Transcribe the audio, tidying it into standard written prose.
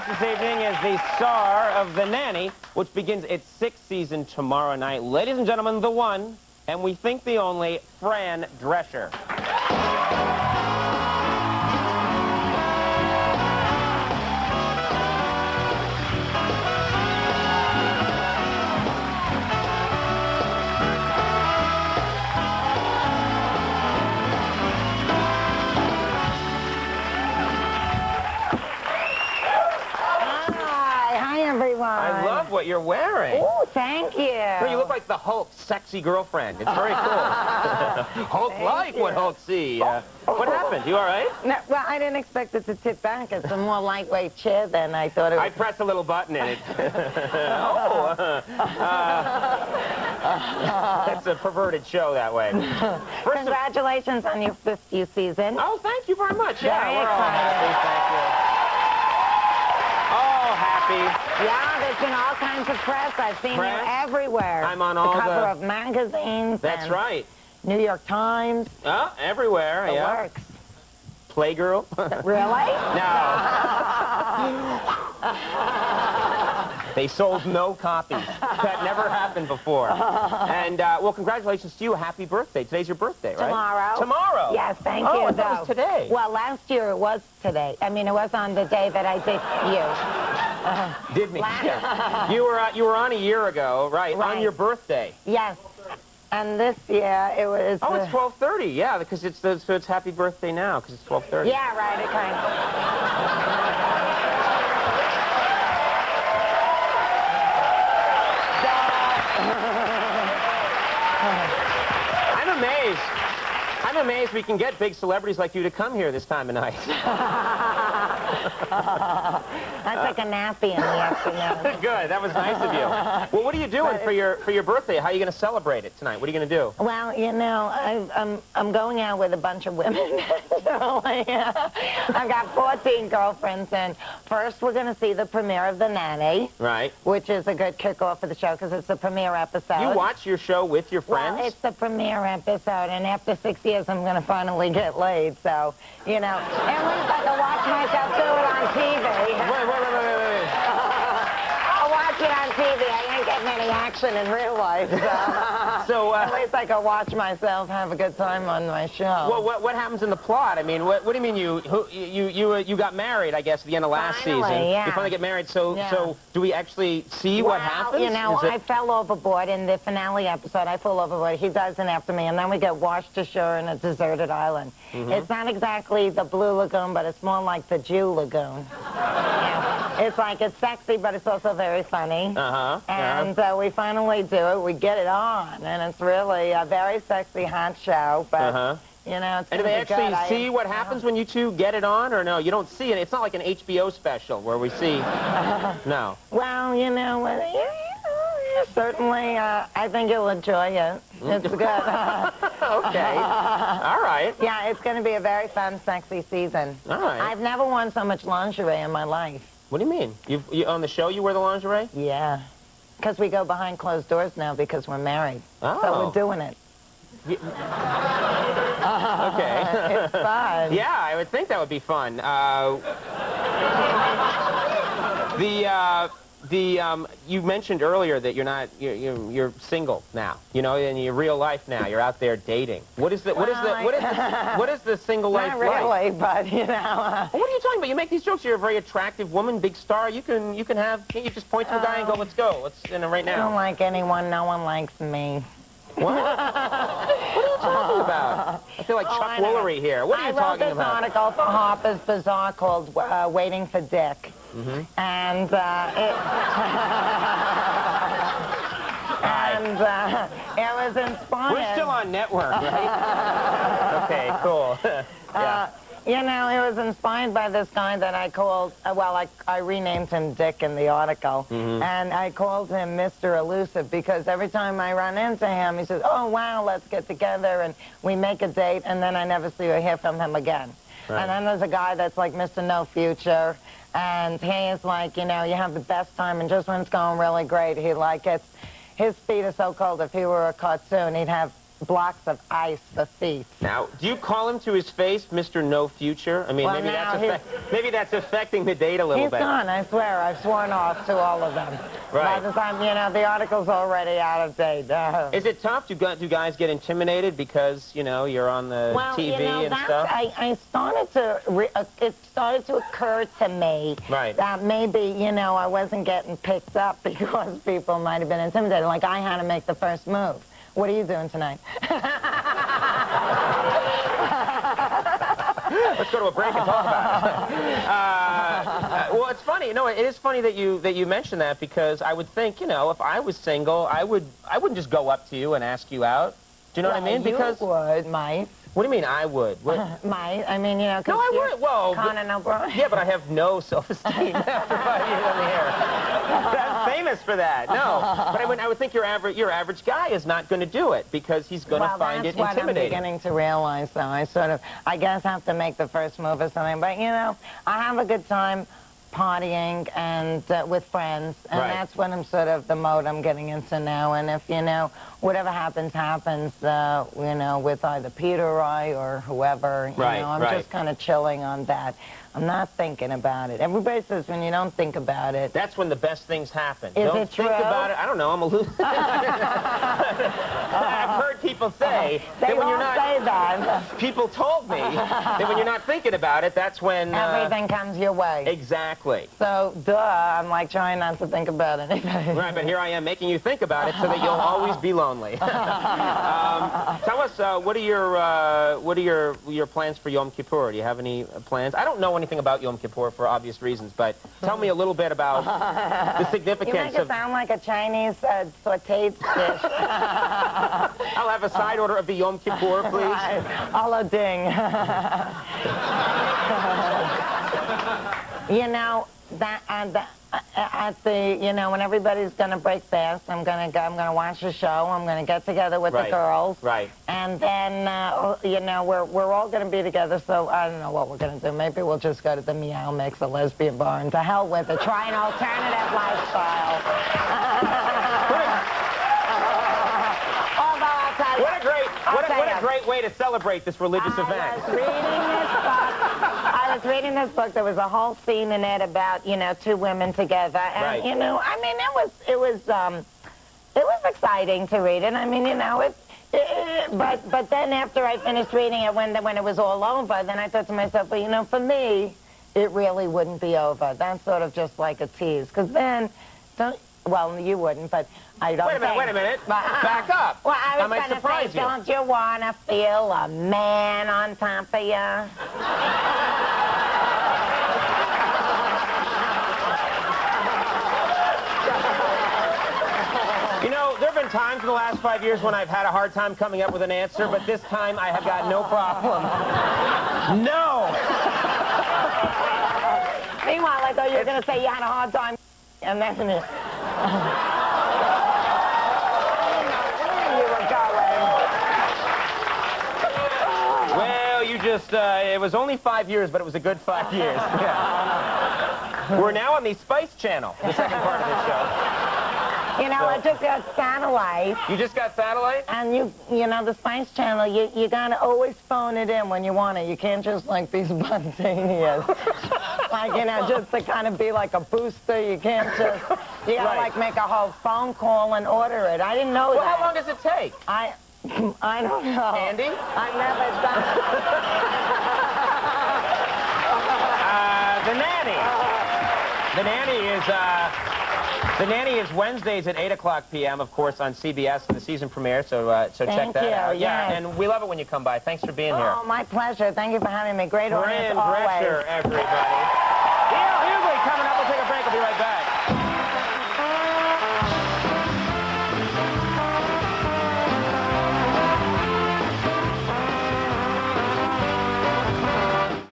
this evening is the star of The Nanny, which begins its 6th season tomorrow night. Ladies and gentlemen, the one, and we think the only, Fran Drescher. I love what you're wearing. Oh, thank you. Well, you look like the Hulk's sexy girlfriend. It's very cool. Hulk like what Hulk see. What happened? You all right? No, well, I didn't expect it to tip back. It's a more lightweight chair than I thought it was. I pressed a little button in it. That's a perverted show that way. Congratulations on your 50th season. Oh, thank you very much. Yeah, very we're all happy. Thank you. All happy. Yeah, there's been all kinds of press. I've seen you everywhere. I'm on all the cover of magazines. That's right. New York Times. Oh, everywhere. The yeah. works. Playgirl. Really? No. They sold no copies. That never happened before. And, well, congratulations to you. Happy birthday. Today's your birthday, right? Tomorrow. Tomorrow? Yes, thank you. Oh, I thought it was today. Well, last year it was today. I mean, it was on the day that I did you. Did me? Yeah. You were on a year ago, right? On your birthday. Yes. And this year it was. Oh, it's 12:30. Yeah, because so it's happy birthday now because it's 12:30. Yeah, right. It kind of. I'm amazed we can get big celebrities like you to come here this time of night. That's like a nappy in the afternoon. Good. That was nice of you. Well, what are you doing for your birthday? How are you going to celebrate it tonight? What are you going to do? Well, you know, I'm going out with a bunch of women. So, I've got 14 girlfriends, and first we're going to see the premiere of The Nanny. Right. Which is a good kickoff for the show because it's the premiere episode. You watch your show with your friends? Well, it's the premiere episode, and after 6 years, I'm going to finally get laid. So, you know, at least I can watch myself do it on TV. Wait. I'll watch it on TV. I ain't getting any action in real life. So at least I can watch myself have a good time on my show. Well, what happens in the plot? I mean, what do you mean you got married, I guess, at the end of last season? Yeah. You finally get married. So do we actually see what happens? You know, I fell overboard in the finale episode. I fell overboard. He dives in after me, and then we get washed ashore in a deserted island. It's not exactly the Blue Lagoon, but it's more like the Jew Lagoon. It's like, it's sexy, but it's also very funny. And we finally do it. We get it on, and it's really a very sexy, hot show. But, you know, it's and do they actually see what happens when you two get it on, or no? You don't see it. It's not like an HBO special where we see... No. Well, you know, certainly, I think you'll enjoy it. It's good. Okay. All right. Yeah, it's going to be a very fun, sexy season. All right. I've never worn so much lingerie in my life. What do you mean? You on the show you wear the lingerie? Yeah. Because we go behind closed doors now because we're married. Oh. So we're doing it. Okay. It's fun. Yeah, I would think that would be fun. You mentioned earlier that you're single now, you know, in your real life now. You're out there dating. What is the single life like? Not really, but you know. What are you talking about? You make these jokes. You're a very attractive woman, big star. You can have. Can't you just point to a guy and go, "Let's go, let's," right now? I don't like anyone. No one likes me. What? What are you talking about? I feel like Chuck Woolery here. What are you talking about? I wrote this article for Harper's Bazaar called "Waiting for Dick." And it was inspired. We're still on network, right? Okay, cool. Yeah. You know, it was inspired by this guy that I called, I renamed him Dick in the article, and I called him Mr. Elusive because every time I run into him, he says, "Oh, wow, let's get together," and we make a date, and then I never see or hear from him again. Right. And then there's a guy that's like Mr. No Future, and he is like, you know, you have the best time, and just when it's going really great, he like gets, his feet are so cold, if he were a cartoon, he'd have blocks of ice, the thief. Now, do you call him to his face, Mr. No Future? I mean, Well, maybe that's affecting the date a little bit. He's gone, I swear. I've sworn off to all of them. Right. By the time, you know, the article's already out of date. Is it tough? Do guys get intimidated because, you know, you're on the TV and stuff? I started to, it started to occur to me that maybe, you know, I wasn't getting picked up because people might have been intimidated. Like, I had to make the first move. What are you doing tonight? Let's go to a break and talk about it. Well, it's funny. No, it is funny that you mentioned that, because I would think, you know, if I was single, I wouldn't just go up to you and ask you out. Do you know what I mean? Because you would, Mike. What do you mean I would? Mike, I mean, you know, because I would. Well, Conan O'Brien. Yeah, but I have no self-esteem after 5 years on the air. I'm famous for that. No, but I would think your average guy is not going to do it because he's going to find it intimidating. That's what I'm beginning to realize, though. I guess, have to make the first move or something. But, you know, I have a good time partying and with friends, and that's when I'm sort of the mode I'm getting into now. And if, you know, whatever happens, happens, you know, with either Peter or I or whoever, you know, I'm just kind of chilling on that. I'm not thinking about it. Everybody says when you don't think about it, that's when the best things happen. Is don't it true? Think about it. I don't know. I'm a loser. I've heard people say that when you're not. Say that. People told me that when you're not thinking about it, that's when everything comes your way. Exactly. So, I'm like trying not to think about anything. Right, but here I am making you think about it so that you'll always be lonely. Tell us, what are your plans for Yom Kippur? Do you have any plans? I don't know anything about Yom Kippur for obvious reasons, but tell me a little bit about the significance of... You make it sound like a Chinese sautéed dish. I'll have a side order of the Yom Kippur, please. Right. A la ding. You know, you know, when everybody's going to break fast, I'm going to watch the show. I'm going to get together with the girls. Right. And then, you know, we're all going to be together, so I don't know what we're going to do. Maybe we'll just go to the Meow Mix, a lesbian bar, and to hell with it. Try an alternative lifestyle. Although I'll tell you... What a great way to celebrate this religious event. I was reading this book. There was a whole scene in it about, you know, two women together, and you know, I mean, it was exciting to read it. I mean, you know, but then after I finished reading it, when it was all over, then I thought to myself, well, you know, for me, it really wouldn't be over. That's sort of just like a tease, because then, well, you wouldn't, but I don't. Wait a minute. Back up. Well, I was going to say, don't you want to feel a man on top of you? You know, there have been times in the last 5 years when I've had a hard time coming up with an answer, but this time I have got no problem. No! Meanwhile, I thought you were going to say you had a hard time, and then... Well, you just, it was only 5 years, but it was a good 5 years. Yeah. We're now on the Spice Channel, the second part of this show. You know, I just got satellite. You just got satellite? And you know, the Spice Channel, you gotta always phone it in when you want it. You can't just, like, be spontaneous. Like, you know, just to kind of be like a booster. You can't just, you gotta, like, make a whole phone call and order it. I didn't know that. Well, how long does it take? I don't know. Andy? I've never done The Nanny. The Nanny is Wednesdays at 8 o'clock p.m., of course, on CBS, the season premiere, so check that out. Yes. Yeah, and we love it when you come by. Thanks for being here. Oh, my pleasure. Thank you for having me. Great audience Fran always. Drescher, everybody.